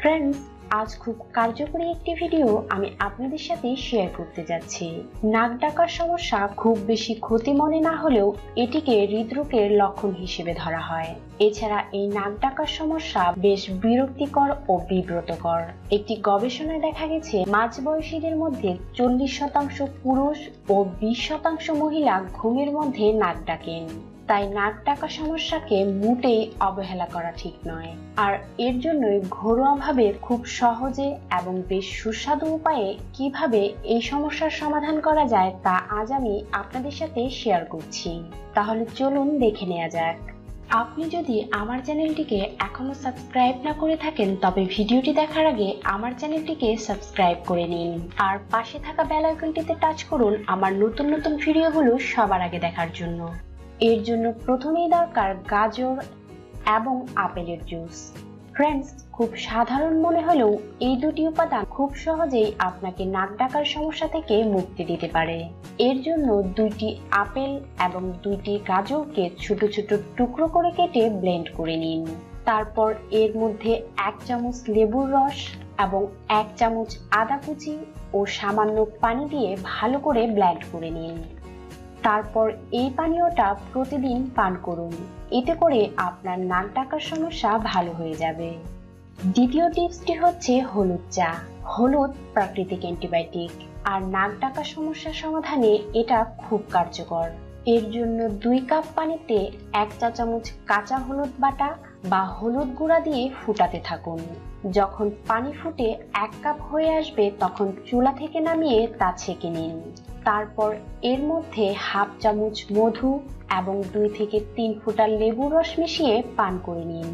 Friends, আজ খুব কার্যকরী একটি ভিডিও আমি আপনাদের সাথে শেয়ার করতে যাচ্ছি। নাক ডাকার সমস্যা খুব বেশি ক্ষতি মনে না হলেও এটিকে হৃদরোগের লক্ষণ হিসেবে ধরা হয়। এছাড়া এই নাক ডাকার সমস্যা বেশ বিরক্তিকর ও বিব্রতকর। একটি গবেষণায় দেখা গেছে মাঝবয়সীদের মধ্যে 40% পুরুষ ও 20% মহিলা ঘুমের মধ্যে নাক ডাকেন। তাই নাক ডাকা সমস্যাকে মোটেই অবহেলা করা ঠিক নয়। আর এর জন্যই ঘরোয়াভাবে খুব সহজে এবং বেশ সুস্বাদু উপায়ে কিভাবে এই সমস্যার সমাধান করা যায় তা আজ আমি আপনাদের সাথে শেয়ার করছি। তাহলে চলুন দেখে নেওয়া যাক। আপনি যদি আমার চ্যানেলটিকে এখনো সাবস্ক্রাইব না করে থাকেন তবে ভিডিওটি দেখার আগে আমার চ্যানেলটিকে সাবস্ক্রাইব করে নিন আর পাশে থাকা বেল আইকনটিতে টাচ করুন আমার নতুন নতুন ভিডিওগুলো সবার আগে দেখার জন্য। এর জন্য প্রথমেই দরকার গাজর এবং আপেলের জুস। ফ্রেন্ডস, খুব সাধারণ মনে হলেও এই দুটি উপাদান খুব সহজেই আপনাকে নাক ডাকার সমস্যা থেকে মুক্তি দিতে পারে। এর জন্য 2টি আপেল এবং 2টি গাজরকে ছোট ছোট টুকরো করে কেটে ব্লেন্ড করে নিন। তারপর এর মধ্যে 1 চামচ লেবুর রস এবং 1 চামচ আদা কুচি ও সামান্য পানি দিয়ে ভালো করে ব্লেন্ড করে নিন। তারপর এই পানীয়টা প্রতিদিন পান করুন। এতে করে আপনার নাক ডাকার সমস্যা ভালো হয়ে যাবে। দ্বিতীয় টিপসটি হচ্ছে হলুদ চা। হলুদ প্রাকৃতিক অ্যান্টিবায়োটিক আর নাক ডাকার সমস্যার সমাধানে এটা খুব কার্যকর। এর জন্য 2 কাপ পানিতে 1 চা চামচ কাঁচা হলুদ বাটা বা হলুদ গুঁড়া দিয়ে ফুটাতে থাকুন। যখন পানি ফুটে 1 কাপ হয়ে আসবে তখন চুলা থেকে নামিয়ে তা ছেঁকে নিন। তারপর এর মধ্যে 1/2 চামচ মধু এবং 2 থেকে 3 ফোঁটা লেবুর রস মিশিয়ে পান করে নিন।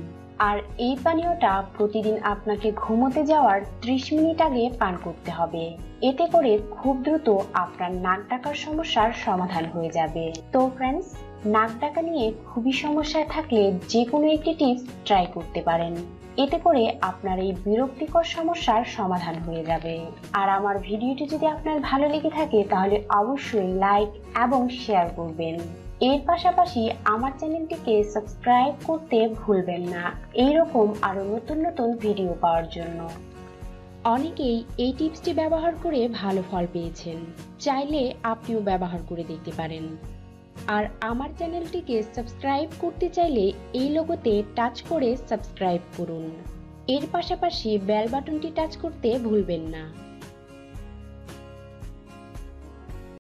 আর এই পানীয়টা প্রতিদিন আপনাকে ঘুমোতে যাওয়ার 30 মিনিট আগে পান করতে হবে। এতে করে খুব দ্রুত আপনার নাক ডাকার সমস্যার সমাধান হয়ে যাবে। তো ফ্রেন্ডস, নাক ডাকা নিয়ে খুবই সমস্যায় থাকলে যে কোনো একটি টিপস ট্রাই করতে পারেন। এতে করে আপনার এই বিরক্তিকর সমস্যার সমাধান হয়ে যাবে। আর আমার ভিডিওটি যদি আপনার ভালো লেগে থাকে তাহলে অবশ্যই লাইক এবং শেয়ার করবেন। এর পাশাপাশি আমার চ্যানেলটিকে সাবস্ক্রাইব করতে ভুলবেন না এইরকম আরো নতুন নতুন ভিডিও পাওয়ার জন্য। অনেকেই এই টিপসটি ব্যবহার করে ভালো ফল পেয়েছেন। চাইলে আপনিও ব্যবহার করে দেখতে পারেন। আর আমার চ্যানেলটিকে সাবস্ক্রাইব করতে চাইলে এই লোগোতে টাচ করে সাবস্ক্রাইব করুন। এর পাশাপাশি বেল বাটনটি টাচ করতে ভুলবেন না।